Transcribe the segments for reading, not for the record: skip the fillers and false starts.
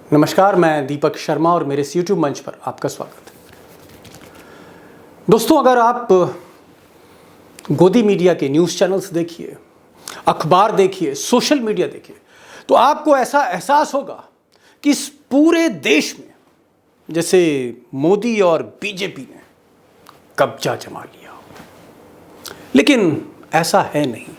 नमस्कार, मैं दीपक शर्मा और मेरे इस YouTube मंच पर आपका स्वागत है। दोस्तों, अगर आप गोदी मीडिया के न्यूज़ चैनल्स देखिए, अखबार देखिए, सोशल मीडिया देखिए, तो आपको ऐसा एहसास होगा कि इस पूरे देश में जैसे मोदी और बीजेपी ने कब्जा जमा लिया हो। लेकिन ऐसा है नहीं।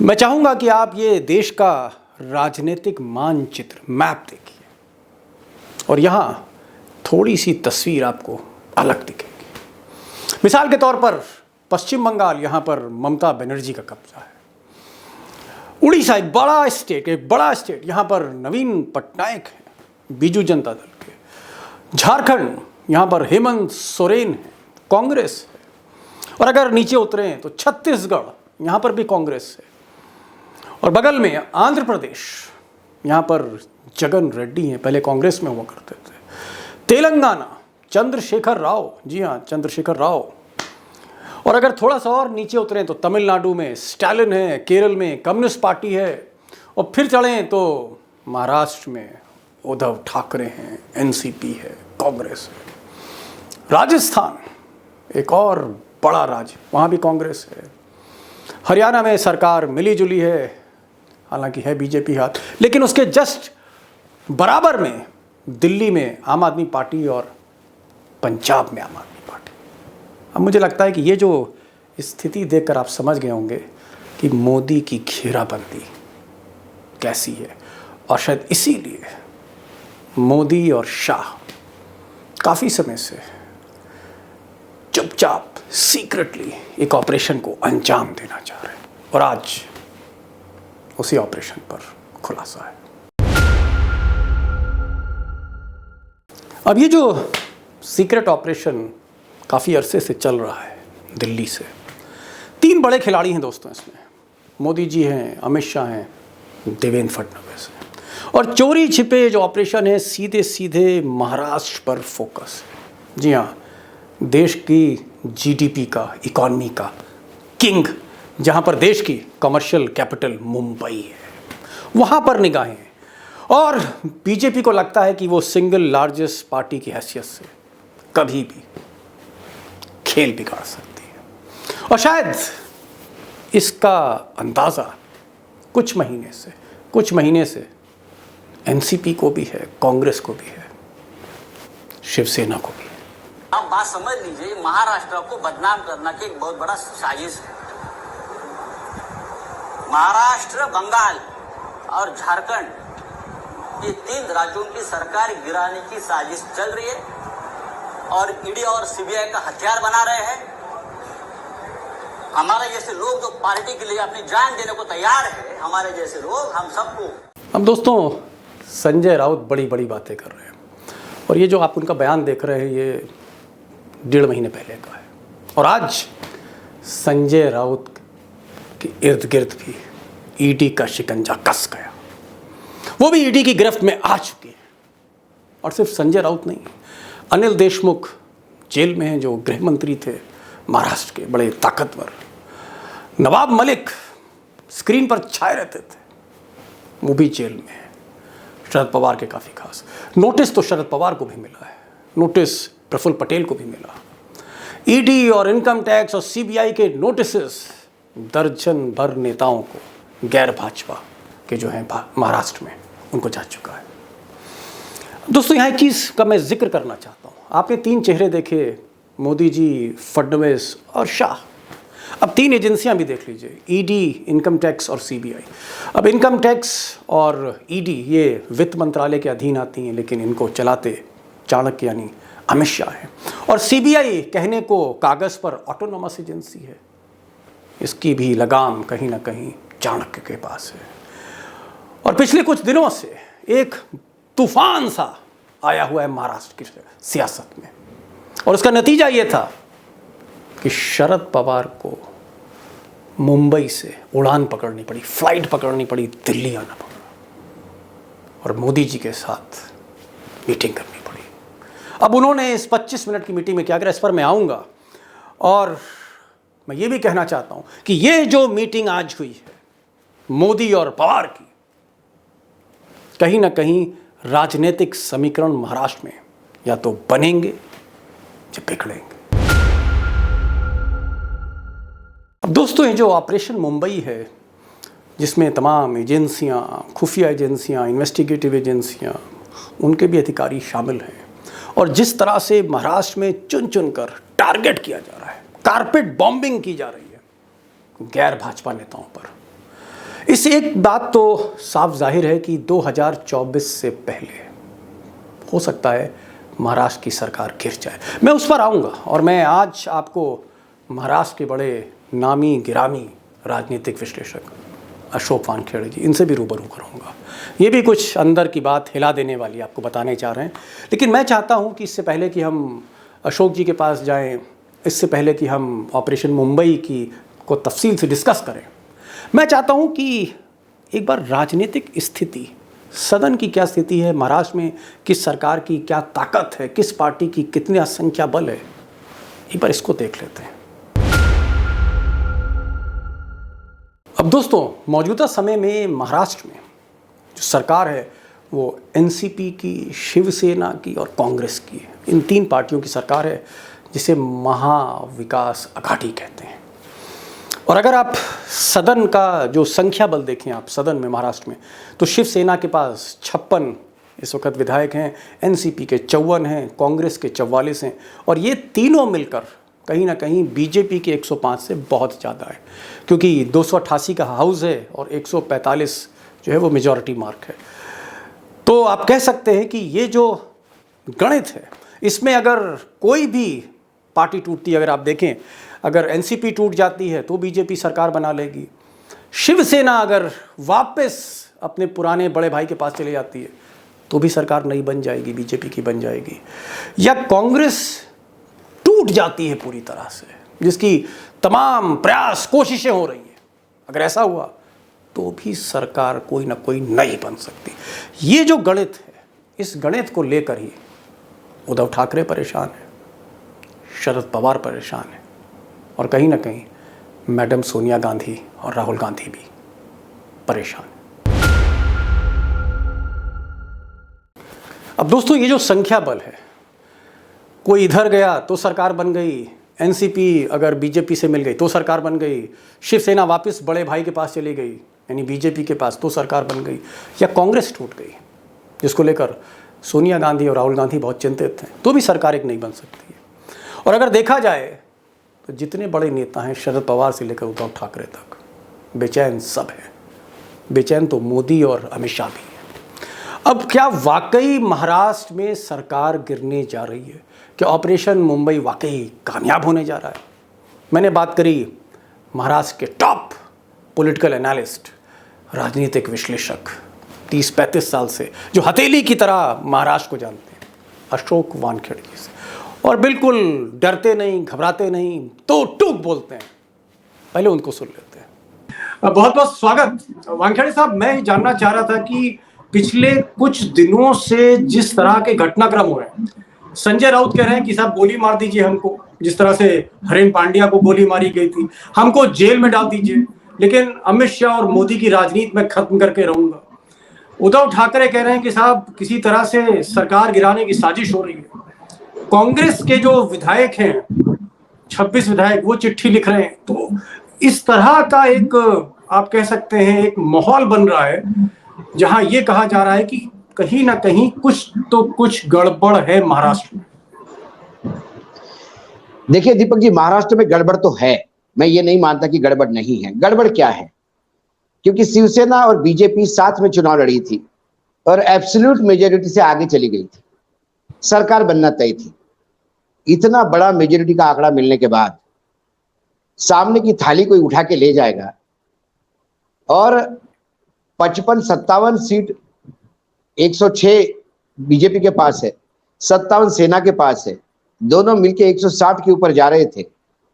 मैं चाहूँगा कि आप ये देश का राजनीतिक मानचित्र मैप देखिए और यहाँ थोड़ी सी तस्वीर आपको अलग दिखेगी। मिसाल के तौर पर पश्चिम बंगाल, यहाँ पर ममता बनर्जी का कब्जा है। उड़ीसा एक बड़ा स्टेट, यहाँ पर नवीन पटनायक है बीजू जनता दल के। झारखंड, यहाँ पर हेमंत सोरेन है, कांग्रेस है। और अगर नीचे उतरें तो छत्तीसगढ़, यहाँ पर भी कांग्रेस है। और बगल में आंध्र प्रदेश, यहाँ पर जगन रेड्डी हैं, पहले कांग्रेस में हुआ करते थे। तेलंगाना, चंद्रशेखर राव, जी हाँ, चंद्रशेखर राव। और अगर थोड़ा सा और नीचे उतरें तो तमिलनाडु में स्टालिन है, केरल में कम्युनिस्ट पार्टी है, और फिर चढ़ें तो महाराष्ट्र में उद्धव ठाकरे हैं, एनसीपी है, कांग्रेस है। राजस्थान एक और बड़ा राज्य, वहाँ भी कांग्रेस है। हरियाणा में सरकार मिली जुली है, हालांकि है बीजेपी हाथ, लेकिन उसके जस्ट बराबर में दिल्ली में आम आदमी पार्टी और पंजाब में आम आदमी पार्टी। अब मुझे लगता है कि ये जो स्थिति देखकर आप समझ गए होंगे कि मोदी की घेराबंदी कैसी है। और शायद इसीलिए मोदी और शाह काफ़ी समय से चुपचाप सीक्रेटली एक ऑपरेशन को अंजाम देना चाह रहे हैं, और आज उसी ऑपरेशन पर खुलासा है। अब ये जो सीक्रेट ऑपरेशन काफ़ी अरसे से चल रहा है दिल्ली से, 3 बड़े खिलाड़ी हैं दोस्तों इसमें। मोदी जी हैं, अमित शाह हैं, देवेंद्र फडणवीस हैं। और चोरी छिपे जो ऑपरेशन है सीधे सीधे महाराष्ट्र पर फोकस है। जी हाँ, देश की जीडीपी का, इकॉनमी का किंग, जहाँ पर देश की कमर्शियल कैपिटल मुंबई है, वहाँ पर निगाहें हैं। और बीजेपी को लगता है कि वो सिंगल लार्जेस्ट पार्टी की हैसियत से कभी भी खेल बिगाड़ सकती है। और शायद इसका अंदाज़ा कुछ महीने से एनसीपी को भी है, कांग्रेस को भी है, शिवसेना को भी है। आप बात समझ लीजिए, महाराष्ट्र को बदनाम करना की एक बहुत बड़ा साजिश है। महाराष्ट्र, बंगाल और झारखंड, ये 3 राज्यों की सरकार गिराने की साजिश चल रही है और ईडी और सीबीआई का हथियार बना रहे हैं। हमारे जैसे लोग जो पार्टी के लिए अपनी जान देने को तैयार है, हमारे जैसे लोग, हम सबको। अब दोस्तों, संजय राउत बड़ी बड़ी बातें कर रहे हैं, और ये जो आप उनका बयान देख रहे हैं ये 1.5 महीने पहले का है। और आज संजय राउत के इर्द गिर्द भी ईडी का शिकंजा कस गया। वो भी ईडी की गिरफ्त में आ चुकी है। और सिर्फ संजय राउत नहीं, अनिल देशमुख जेल में हैं, जो गृह मंत्री थे महाराष्ट्र के, बड़े ताकतवर। नवाब मलिक स्क्रीन पर छाए रहते थे, वो भी जेल में है। शरद पवार के काफ़ी खास नोटिस तो शरद पवार को भी मिला है, नोटिस प्रफुल्ल पटेल को भी मिला। ईडी और इनकम टैक्स और सीबीआई के नोटिसेस दर्जन भर नेताओं को, गैर भाजपा के जो हैं महाराष्ट्र में, उनको जा चुका है। दोस्तों, यहाँ एक चीज़ का मैं जिक्र करना चाहता हूँ। आपने 3 चेहरे देखे, मोदी जी, फडणवीस और शाह। अब 3 एजेंसियाँ भी देख लीजिए, ईडी, इनकम टैक्स और सीबीआई। अब इनकम टैक्स और ईडी ये वित्त मंत्रालय के अधीन आती हैं, लेकिन इनको चलाते चाणक्य यानी अमित शाह है। और सीबीआई कहने को कागज़ पर ऑटोनोमस एजेंसी है, इसकी भी लगाम कहीं ना कहीं चाणक्य के पास है। और पिछले कुछ दिनों से एक तूफान सा आया हुआ है महाराष्ट्र की सियासत में, और उसका नतीजा ये था कि शरद पवार को मुंबई से उड़ान पकड़नी पड़ी, फ्लाइट पकड़नी पड़ी, दिल्ली आना पड़ा और मोदी जी के साथ मीटिंग करनी पड़ी। अब उन्होंने इस 25 मिनट की मीटिंग में क्या करा, इस पर मैं आऊँगा। और मैं ये भी कहना चाहता हूँ कि ये जो मीटिंग आज हुई है मोदी और पवार की, कहीं ना कहीं राजनीतिक समीकरण महाराष्ट्र में या तो बनेंगे या बिगड़ेंगे। अब दोस्तों, ये जो ऑपरेशन मुंबई है, जिसमें तमाम एजेंसियां, खुफिया एजेंसियां, इन्वेस्टिगेटिव एजेंसियां, उनके भी अधिकारी शामिल हैं, और जिस तरह से महाराष्ट्र में चुन चुन कर टारगेट किया जा रहा है, कारपेट बॉम्बिंग की जा रही है गैर भाजपा नेताओं पर, इससे एक बात तो साफ जाहिर है कि 2024 से पहले हो सकता है महाराष्ट्र की सरकार गिर जाए। मैं उस पर आऊँगा, और मैं आज आपको महाराष्ट्र के बड़े नामी गिरामी राजनीतिक विश्लेषक अशोक वानखेड़े जी, इनसे भी रूबरू कराऊंगा। ये भी कुछ अंदर की बात हिला देने वाली आपको बताने चाह रहे हैं। लेकिन मैं चाहता हूं कि इससे पहले कि हम अशोक जी के पास जाएं, इससे पहले कि हम ऑपरेशन मुंबई की को तफसील से डिस्कस करें, मैं चाहता हूं कि एक बार राजनीतिक स्थिति, सदन की क्या स्थिति है, महाराष्ट्र में किस सरकार की क्या ताकत है, किस पार्टी की कितनी संख्या बल है, एक बार इसको देख लेते हैं। अब दोस्तों, मौजूदा समय में महाराष्ट्र में जो सरकार है वो एनसीपी की, शिवसेना की और कांग्रेस की है। इन तीन पार्टियों की सरकार है, जिसे महाविकास आघाड़ी कहते हैं। और अगर आप सदन का जो संख्या बल देखें, आप सदन में महाराष्ट्र में, तो शिवसेना के पास 56 इस वक्त विधायक हैं, एनसीपी के 54 हैं, कांग्रेस के 44 हैं, और ये तीनों मिलकर कहीं ना कहीं बीजेपी के 105 से बहुत ज़्यादा है, क्योंकि 288 का हाउस है और 145 जो है वो मेजॉरिटी मार्क है। तो आप कह सकते हैं कि ये जो गणित है, इसमें अगर कोई भी पार्टी टूटती है, अगर आप देखें, अगर एनसीपी टूट जाती है तो बीजेपी सरकार बना लेगी, शिवसेना अगर वापस अपने पुराने बड़े भाई के पास चली जाती है तो भी सरकार नहीं बन जाएगी, बीजेपी की बन जाएगी, या कांग्रेस टूट जाती है पूरी तरह से, जिसकी तमाम प्रयास, कोशिशें हो रही हैं, अगर ऐसा हुआ तो भी सरकार कोई ना कोई नहीं बन सकती। ये जो गणित है, इस गणित को लेकर ही उद्धव ठाकरे परेशान है, शरद पवार परेशान है, और कहीं ना कहीं मैडम सोनिया गांधी और राहुल गांधी भी परेशान है। अब दोस्तों, ये जो संख्या बल है, कोई इधर गया तो सरकार बन गई, एनसीपी अगर बीजेपी से मिल गई तो सरकार बन गई, शिवसेना वापस बड़े भाई के पास चली गई यानी बीजेपी के पास तो सरकार बन गई, या कांग्रेस टूट गई, जिसको लेकर सोनिया गांधी और राहुल गांधी बहुत चिंतित हैं, तो भी सरकार एक नहीं बन सकती है। और अगर देखा जाए तो जितने बड़े नेता हैं, शरद पवार से लेकर उद्धव ठाकरे तक, बेचैन सब हैं। बेचैन तो मोदी और अमित शाह भी हैं। अब क्या वाकई महाराष्ट्र में सरकार गिरने जा रही है? क्या ऑपरेशन मुंबई वाकई कामयाब होने जा रहा है? मैंने बात करी महाराष्ट्र के टॉप पॉलिटिकल एनालिस्ट, राजनीतिक विश्लेषक, 30-35 साल से जो हथेली की तरह महाराष्ट्र को जानते हैं, अशोक वानखेड़े जी से, और बिल्कुल डरते नहीं, घबराते नहीं, तो टूक बोलते हैं। पहले उनको सुन लेते हैं। बहुत बहुत स्वागत वानखेड़े साहब। मैं ये जानना चाह रहा था कि पिछले कुछ दिनों से जिस तरह के घटनाक्रम हो रहे हैं, संजय राउत कह रहे हैं कि साहब गोली मार दीजिए हमको, जिस तरह से हरेन पांड्या को गोली मारी गई थी, हमको जेल में डाल दीजिए, लेकिन अमित शाह और मोदी की राजनीति में खत्म करके रहूंगा। उद्धव ठाकरे कह रहे हैं कि साहब किसी तरह से सरकार गिराने की साजिश हो रही है। कांग्रेस के जो विधायक हैं, 26 विधायक, वो चिट्ठी लिख रहे हैं। तो इस तरह का एक, आप कह सकते हैं, एक माहौल बन रहा है जहां ये कहा जा रहा है कि कहीं ना कहीं कुछ गड़बड़ है महाराष्ट्र में। देखिए दीपक जी, महाराष्ट्र में गड़बड़ तो है, मैं ये नहीं मानता कि गड़बड़ नहीं है। गड़बड़ क्या है? क्योंकि शिवसेना और बीजेपी साथ में चुनाव लड़ी थी और एब्सोल्यूट मेजोरिटी से आगे चली गई थी, सरकार बनना तय थी। इतना बड़ा मेजोरिटी का आंकड़ा मिलने के बाद सामने की थाली कोई उठा के ले जाएगा, और 55-57 सीट 106 बीजेपी के पास है, 57 सेना के पास है, दोनों मिलके 160 के ऊपर जा रहे थे।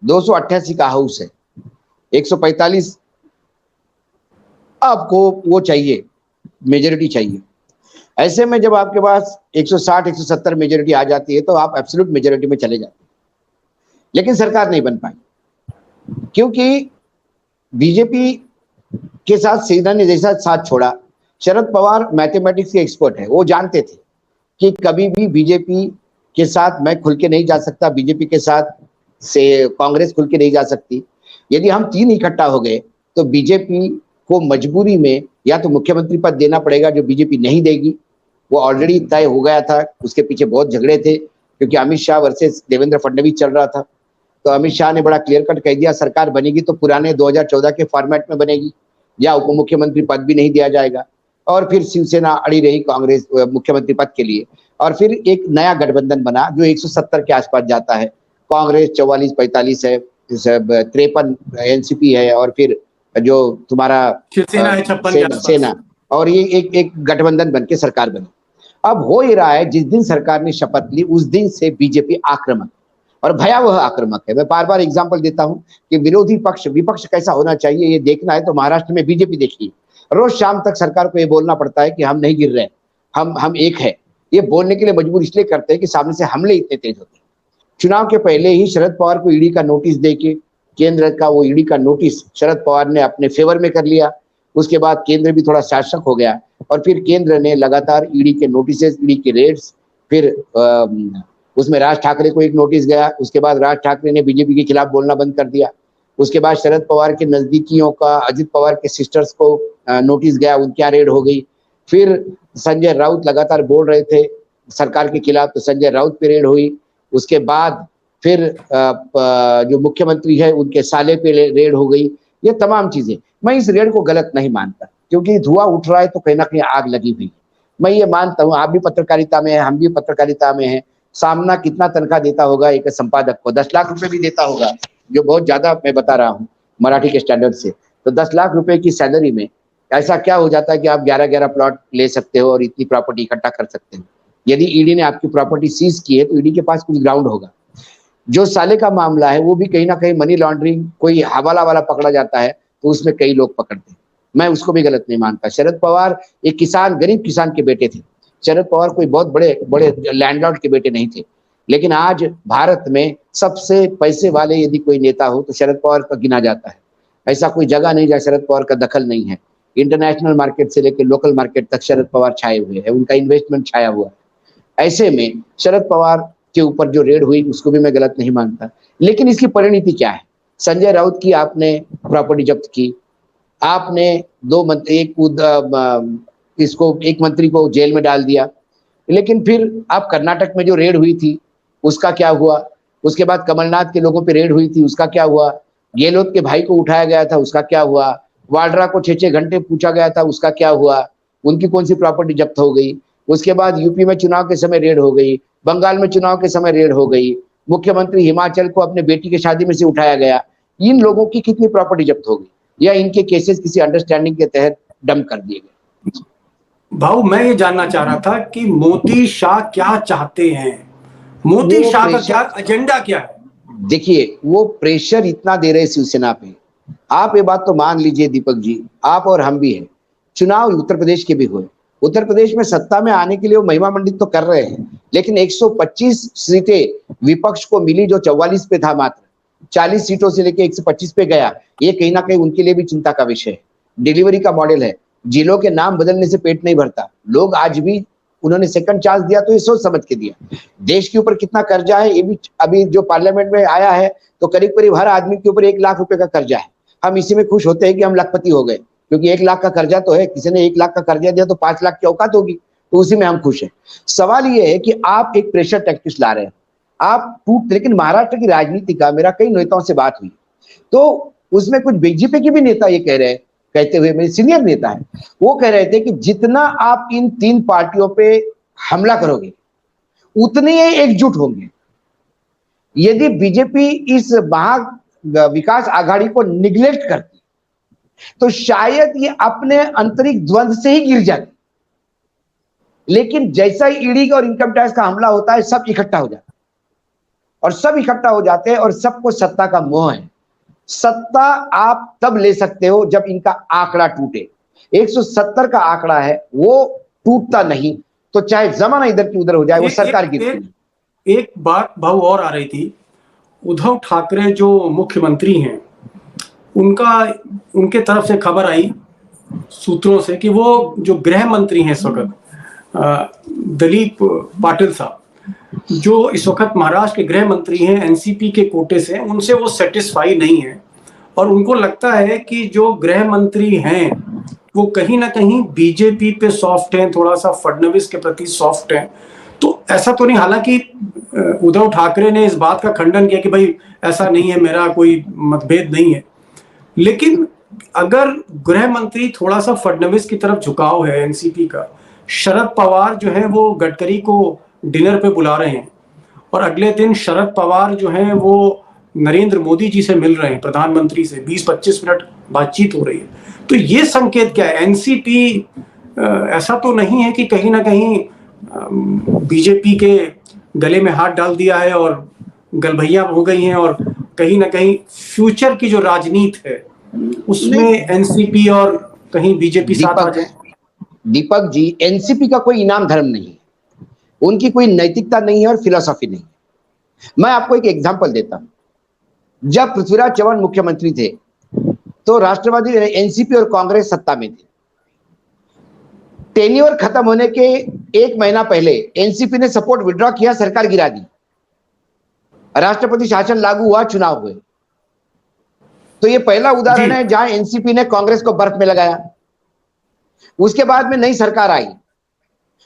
288 का हाउस है, 145 आपको वो चाहिए, मेजोरिटी चाहिए। ऐसे में जब आपके पास 160-170 मेजोरिटी आ जाती है तो आप एब्सोल्यूट मेजोरिटी में चले जाते हैं, लेकिन सरकार नहीं बन पाई क्योंकि बीजेपी के साथ सेना ने जैसा साथ छोड़ा शरद पवार मैथमेटिक्स के एक्सपर्ट है, वो जानते थे कि कभी भी बीजेपी के साथ मैं खुल के नहीं जा सकता, बीजेपी के साथ से कांग्रेस खुल के नहीं जा सकती। यदि हम तीन इकट्ठा हो गए तो बीजेपी को मजबूरी में या तो मुख्यमंत्री पद देना पड़ेगा, जो बीजेपी नहीं देगी, वो ऑलरेडी तय हो गया था। उसके पीछे बहुत झगड़े थे क्योंकि अमित शाह वर्सेस देवेंद्र फडणवीस चल रहा था। तो अमित शाह ने बड़ा क्लियर कट कह दिया, सरकार बनेगी तो पुराने 2014 के फॉर्मेट में बनेगी, या उप मुख्यमंत्री पद भी नहीं दिया जाएगा। और फिर शिवसेना अड़ी रही कांग्रेस मुख्यमंत्री पद के लिए, और फिर एक नया गठबंधन बना जो 170 के आसपास जाता है। कांग्रेस 44-45 है, 53 एनसीपी है, और फिर जो तुम्हारा शिवसेना है 56 के आसपास। सेना, और ये एक गठबंधन बन के सरकार बनी। अब हो ही रहा है, जिस दिन सरकार ने शपथ ली उस दिन से बीजेपी आक्रामक और भयावह आक्रामक है। मैं बार बार एग्जांपल देता हूं कि विरोधी पक्ष विपक्ष कैसा होना चाहिए ये देखना है तो महाराष्ट्र में बीजेपी देखिए, रोज शाम तक सरकार को ये बोलना पड़ता है कि हम नहीं गिर रहे, हम एक है। ये बोलने के लिए मजबूर इसलिए करते हैं कि सामने से हमले इतने तेज होते हैं। चुनाव के पहले ही शरद पवार को ईडी का नोटिस देके, केंद्र का वो ईडी का नोटिस शरद पवार ने अपने फेवर में कर लिया। उसके बाद केंद्र भी थोड़ा शासक हो गया, और फिर केंद्र ने लगातार ईडी के नोटिसेस, ईडी के रेड्स, फिर उसमें राज ठाकरे को एक नोटिस गया। उसके बाद राज ठाकरे ने बीजेपी के खिलाफ बोलना बंद कर दिया। उसके बाद शरद पवार के नजदीकियों का, अजित पवार के सिस्टर्स को नोटिस गया, उनके यहाँ रेड हो गई। फिर संजय राउत लगातार बोल रहे थे सरकार के खिलाफ, तो संजय राउत पे रेड हुई। उसके बाद फिर जो मुख्यमंत्री है उनके साले पे रेड हो गई। ये तमाम चीजें, मैं इस रेड को गलत नहीं मानता, क्योंकि धुआं उठ रहा है तो कहीं ना कहीं आग लगी हुई है। मैं ये मानता हूँ, आप भी पत्रकारिता में हैं, हम भी पत्रकारिता में हैं। सामना कितना तनख्वाह देता होगा एक संपादक को? 10 लाख रुपए भी देता होगा, जो बहुत ज्यादा मैं बता रहा हूँ मराठी के स्टैंडर्ड से। तो 10 लाख रुपए की सैलरी में ऐसा क्या हो जाता है कि आप 11-11 प्लॉट ले सकते हो और इतनी प्रॉपर्टी इकट्ठा कर सकते हो? यदि ईडी ने आपकी प्रॉपर्टी सीज की है तो ईडी के पास कुछ ग्राउंड होगा। जो साले का मामला है वो भी कहीं ना कहीं मनी लॉन्ड्रिंग, कोई हवाला वाला पकड़ा जाता है तो उसमें कई लोग पकड़ते हैं। मैं उसको भी गलत नहीं मानता। शरद पवार एक किसान, गरीब किसान के बेटे थे। शरद पवार कोई बहुत बड़े बड़े लैंडलॉर्ड के बेटे नहीं थे। लेकिन आज भारत में सबसे पैसे वाले यदि कोई नेता हो तो शरद पवार का गिना जाता है। ऐसा कोई जगह नहीं जहाँ शरद पवार का दखल नहीं है। इंटरनेशनल मार्केट से लेकर लोकल मार्केट तक शरद पवार छाए हुए हैं, उनका इन्वेस्टमेंट छाया हुआ है। ऐसे में शरद पवार के ऊपर जो रेड हुई उसको भी मैं गलत नहीं मानता। लेकिन इसकी परिणति क्या है? संजय राउत की आपने प्रॉपर्टी जब्त की, आपने एक मंत्री को जेल में डाल दिया। लेकिन फिर आप कर्नाटक में जो रेड हुई थी उसका क्या हुआ? उसके बाद कमलनाथ के लोगों पे रेड हुई थी, उसका क्या हुआ? गहलोत के भाई को उठाया गया था, उसका क्या हुआ? वाड्रा को 6-6 घंटे पूछा गया था, उसका क्या हुआ? उनकी कौन सी प्रॉपर्टी जब्त हो गई? उसके बाद यूपी में चुनाव के समय रेड हो गई, बंगाल में चुनाव के समय रेड हो गई, मुख्यमंत्री हिमाचल को अपने बेटी की शादी में से उठाया गया। इन लोगों की कितनी प्रॉपर्टी जब्त हो गई, या इनके केसेस किसी अंडरस्टैंडिंग के तहत डंप कर दिए गए? भाऊ, मैं ये जानना चाह रहा था कि मोदी शाह क्या चाहते हैं, मोदी शाह का क्या एजेंडा क्या है? देखिए, वो प्रेशर इतना दे रहे शिवसेना पे। आप ये बात तो मान लीजिए दीपक जी, आप और हम भी हैं, चुनाव उत्तर प्रदेश के भी हुए। उत्तर प्रदेश में सत्ता में आने के लिए वो महिमा मंडित तो कर रहे हैं, लेकिन 125 सीटें विपक्ष को मिली जो 44 पे था, मात्र 40 सीटों से लेकर 125 पे गया। ये कहीं ना कहीं उनके लिए भी चिंता का विषय है। डिलीवरी का मॉडल है, जिलों के नाम बदलने से पेट नहीं भरता। लोग आज भी, उन्होंने सेकंड चांस दिया तो ये सोच समझ के दिया। देश के ऊपर कितना कर्जा है ये भी अभी जो पार्लियामेंट में आया है, तो करीब करीब हर आदमी के ऊपर 1 लाख रुपए का कर्जा है। हम इसी में खुश होते हैं कि हम लाखपति हो गए, क्योंकि 1 लाख का कर्जा तो है। किसी ने 1 लाख का कर्जा दिया तो 5 लाख की औकात होगी, तो उसी में हम खुश हैं। सवाल ये है कि आप एक प्रेशर टैक्टिक्स ला रहे हैं, आप टूट। लेकिन महाराष्ट्र की राजनीति का, मेरा कई नेताओं से बात हुई तो उसमें कुछ बीजेपी के भी नेता ये कह रहे हैं, कहते हुए, मेरे सीनियर नेता है, वो कह रहे थे कि जितना आप इन 3 पार्टियों पे हमला करोगे उतने ही एकजुट होंगे। यदि बीजेपी इस महा विकास आघाड़ी को निग्लेक्ट करती तो शायद ये अपने आंतरिक द्वंद्व से ही गिर जाती। लेकिन जैसा ही ईडी और इनकम टैक्स का हमला होता है, सब इकट्ठा हो जाता है, और सब इकट्ठा हो जाते हैं, और सबको सत्ता का मोह है। सत्ता आप तब ले सकते हो जब इनका आंकड़ा टूटे। 170 का आंकड़ा है, वो टूटता नहीं तो चाहे जमाना इधर की उधर हो जाए, वो सरकार गिरती। एक बात भाव और आ रही थी, उद्धव ठाकरे जो मुख्यमंत्री हैं, उनके तरफ से खबर आई सूत्रों से कि वो जो गृह मंत्री हैं इस वक्त, दलीप पाटिल साहब, जो इस वक्त महाराष्ट्र के गृह मंत्री हैं, एनसीपी के कोटे से, उनसे वो सेटिस्फाई नहीं है और उनको लगता है कि जो गृह मंत्री हैं वो कहीं ना कहीं बीजेपी पे सॉफ्ट हैं, थोड़ा सा फडणवीस के प्रति सॉफ्ट हैं। तो ऐसा तो नहीं, हालांकि उद्धव ठाकरे ने इस बात का खंडन किया कि भाई ऐसा नहीं है, मेरा कोई मतभेद नहीं है, लेकिन अगर गृह मंत्री थोड़ा सा फडणवीस की तरफ झुकाव है एनसीपी का, शरद पवार जो है वो गडकरी को डिनर पे बुला रहे हैं और अगले दिन शरद पवार जो है वो नरेंद्र मोदी जी से मिल रहे हैं, प्रधानमंत्री से 20-25 मिनट बातचीत हो रही है, तो ये संकेत क्या है? एनसीपी ऐसा तो नहीं है कि कहीं ना कहीं बीजेपी के गले में हाथ डाल दिया है और गलभैया हो गई हैं और कहीं ना कहीं फ्यूचर की जो राजनीति है उसमें एनसीपी और कहीं बीजेपी साथ आ जाए? दीपक जी, एनसीपी का कोई इनाम धर्म नहीं है, उनकी कोई नैतिकता नहीं है और फिलॉसफी नहीं है। मैं आपको एक एग्जांपल देता हूं। जब पृथ्वीराज चौहान मुख्यमंत्री थे तो राष्ट्रवादी एनसीपी और कांग्रेस सत्ता में थे। टेन्योर खत्म होने के 1 महीना पहले एनसीपी ने सपोर्ट विड्रॉ किया, सरकार गिरा दी, राष्ट्रपति शासन लागू हुआ, चुनाव हुए। तो ये पहला उदाहरण है जहां एनसीपी ने कांग्रेस को बर्फ में लगाया। उसके बाद में नई सरकार आई,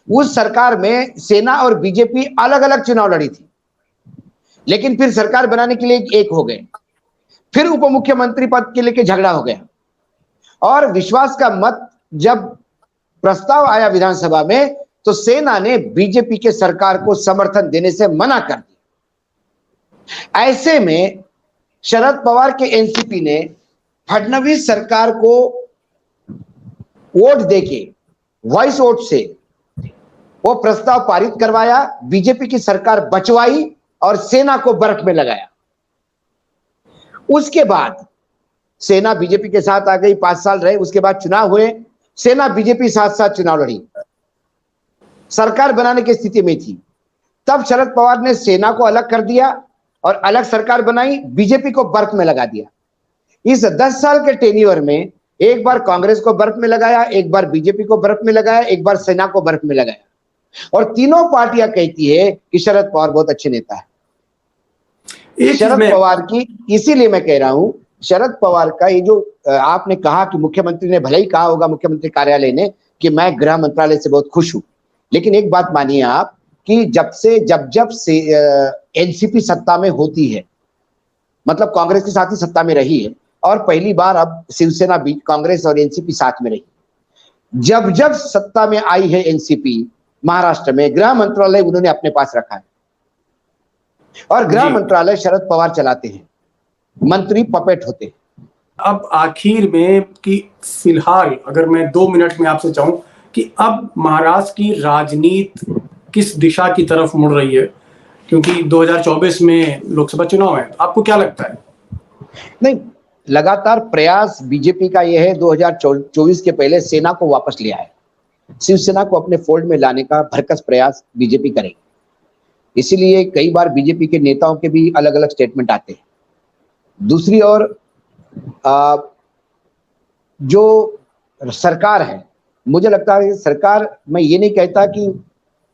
उस सरकार में सेना और बीजेपी अलग अलग चुनाव लड़ी थी, लेकिन फिर सरकार बनाने के लिए एक हो गए, फिर उप मुख्यमंत्री पद के लिए झगड़ा हो गया और विश्वास का मत जब प्रस्ताव आया विधानसभा में तो सेना ने बीजेपी के सरकार को समर्थन देने से मना कर दिया। ऐसे में शरद पवार के एनसीपी ने फडणवीस सरकार को वोट देके, वॉइस वोट से वो प्रस्ताव पारित करवाया, बीजेपी की सरकार बचवाई और सेना को बर्फ में लगाया। उसके बाद सेना बीजेपी के साथ आ गई, 5 साल रहे, उसके बाद चुनाव हुए, सेना बीजेपी साथ साथ चुनाव लड़ी, सरकार बनाने की स्थिति में थी। तब शरद पवार ने सेना को अलग कर दिया और अलग सरकार बनाई, बीजेपी को बर्फ में लगा दिया। इस 10 साल के टेन्योर में एक बार कांग्रेस को बर्फ में लगाया, एक बार बीजेपी को बर्फ में लगाया, एक बार सेना को बर्फ में लगाया और तीनों पार्टियां कहती है कि शरद पवार बहुत अच्छे नेता है। शरद पवार की, इसीलिए मैं कह रहा हूं, शरद पवार का ये जो आपने कहा कि मुख्यमंत्री ने भले ही कहा होगा, मुख्यमंत्री कार्यालय ने, कि मैं गृह मंत्रालय से बहुत खुश हूं, लेकिन एक बात मानिए आप कि जब से एनसीपी सत्ता में होती है, मतलब कांग्रेस के साथ ही सत्ता में रही है और पहली बार अब शिवसेना कांग्रेस और एनसीपी साथ में रही, जब सत्ता में आई है एनसीपी महाराष्ट्र में, गृह मंत्रालय उन्होंने अपने पास रखा है और गृह मंत्रालय शरद पवार चलाते हैं, मंत्री पपेट होते हैं। अब आखिर में कि फिलहाल अगर मैं 2 मिनट में आपसे चाहूं कि अब महाराष्ट्र की राजनीति किस दिशा की तरफ मुड़ रही है, क्योंकि 2024 में लोकसभा चुनाव है, आपको क्या लगता है? नहीं, लगातार प्रयास बीजेपी का यह है 2024 के पहले सेना को वापस ले आए, शिवसेना को अपने फोल्ड में लाने का भरकस प्रयास बीजेपी करेगी। इसीलिए कई बार बीजेपी के नेताओं के भी अलग अलग स्टेटमेंट आते हैं। दूसरी ओर जो सरकार है, मुझे लगता है सरकार, मैं ये नहीं कहता कि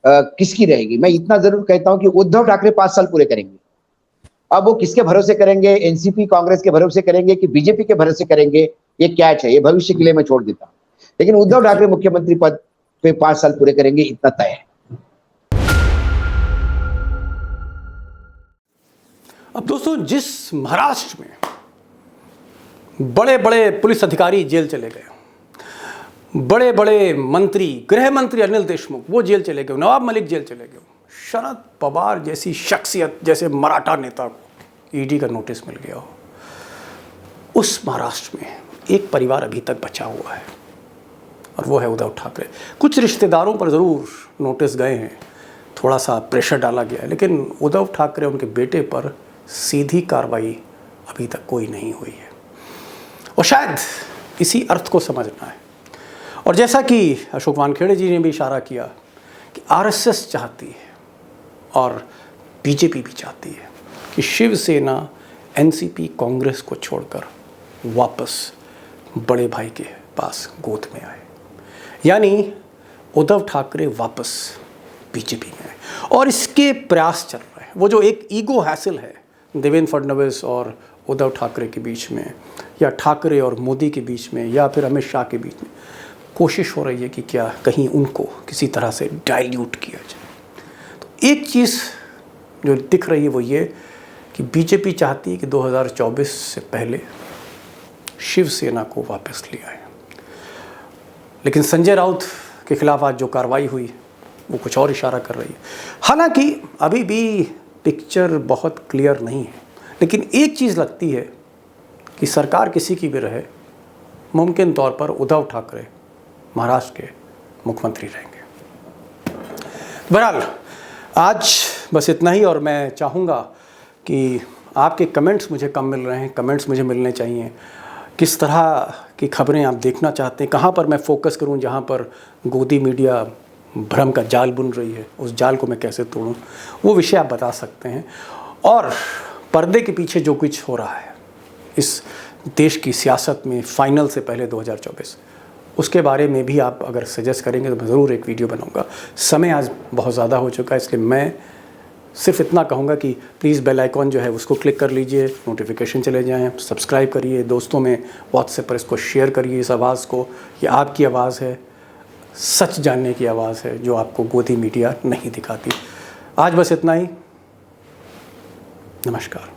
किसकी रहेगी, मैं इतना जरूर कहता हूं कि उद्धव ठाकरे 5 साल पूरे करेंगे। अब वो किसके भरोसे करेंगे, एनसीपी कांग्रेस के भरोसे करेंगे कि बीजेपी के भरोसे करेंगे, ये कैच है, ये भविष्य के लिए मैं छोड़ देता हूं, लेकिन उद्धव ठाकरे मुख्यमंत्री पद पे 5 साल पूरे करेंगे, इतना तय है। अब दोस्तों, जिस महाराष्ट्र में बड़े बड़े पुलिस अधिकारी जेल चले गए, बड़े बड़े मंत्री, गृह मंत्री अनिल देशमुख वो जेल चले गए, नवाब मलिक जेल चले गए, शरद पवार जैसी शख्सियत, जैसे मराठा नेता को ईडी का नोटिस मिल गया हो, उस महाराष्ट्र में एक परिवार अभी तक बचा हुआ है और वो है उद्धव ठाकरे। कुछ रिश्तेदारों पर ज़रूर नोटिस गए हैं, थोड़ा सा प्रेशर डाला गया है, लेकिन उद्धव ठाकरे, उनके बेटे पर सीधी कार्रवाई अभी तक कोई नहीं हुई है और शायद इसी अर्थ को समझना है। और जैसा कि अशोक वानखेड़े जी ने भी इशारा किया कि आरएसएस चाहती है और बीजेपी भी चाहती है कि शिवसेना एनसीपी कांग्रेस को छोड़कर वापस बड़े भाई के पास गोद में आए। यानी उद्धव ठाकरे वापस बीजेपी में आए और इसके प्रयास चल रहे हैं। वो जो एक ईगो हैसल है देवेंद्र फडणवीस और उद्धव ठाकरे के बीच में, या ठाकरे और मोदी के बीच में, या फिर अमित शाह के बीच में, कोशिश हो रही है कि क्या कहीं उनको किसी तरह से डाइल्यूट किया जाए। तो एक चीज़ जो दिख रही है वो ये कि बीजेपी चाहती है कि 2024 से पहले शिवसेना को वापस ले आए। लेकिन संजय राउत के खिलाफ आज जो कार्रवाई हुई वो कुछ और इशारा कर रही है। हालांकि अभी भी पिक्चर बहुत क्लियर नहीं है, लेकिन एक चीज़ लगती है कि सरकार किसी की भी रहे, मुमकिन तौर पर उद्धव ठाकरे महाराष्ट्र के मुख्यमंत्री रहेंगे। बहरहाल आज बस इतना ही, और मैं चाहूँगा कि आपके कमेंट्स मुझे कम मिल रहे हैं, कमेंट्स मुझे मिलने चाहिए। किस तरह की खबरें आप देखना चाहते हैं, कहाँ पर मैं फोकस करूं, जहाँ पर गोदी मीडिया भ्रम का जाल बुन रही है उस जाल को मैं कैसे तोड़ूं, वो विषय आप बता सकते हैं। और पर्दे के पीछे जो कुछ हो रहा है इस देश की सियासत में फाइनल से पहले 2024, उसके बारे में भी आप अगर सजेस्ट करेंगे तो मैं ज़रूर एक वीडियो बनाऊंगा। समय आज बहुत ज़्यादा हो चुका है, इसलिए मैं सिर्फ इतना कहूँगा कि प्लीज़ बेल आइकॉन जो है उसको क्लिक कर लीजिए, नोटिफिकेशन चले जाएं, सब्सक्राइब करिए, दोस्तों में व्हाट्सएप पर इसको शेयर करिए। इस आवाज़ को, ये आपकी आवाज़ है, सच जानने की आवाज़ है जो आपको गोदी मीडिया नहीं दिखाती। आज बस इतना ही। नमस्कार।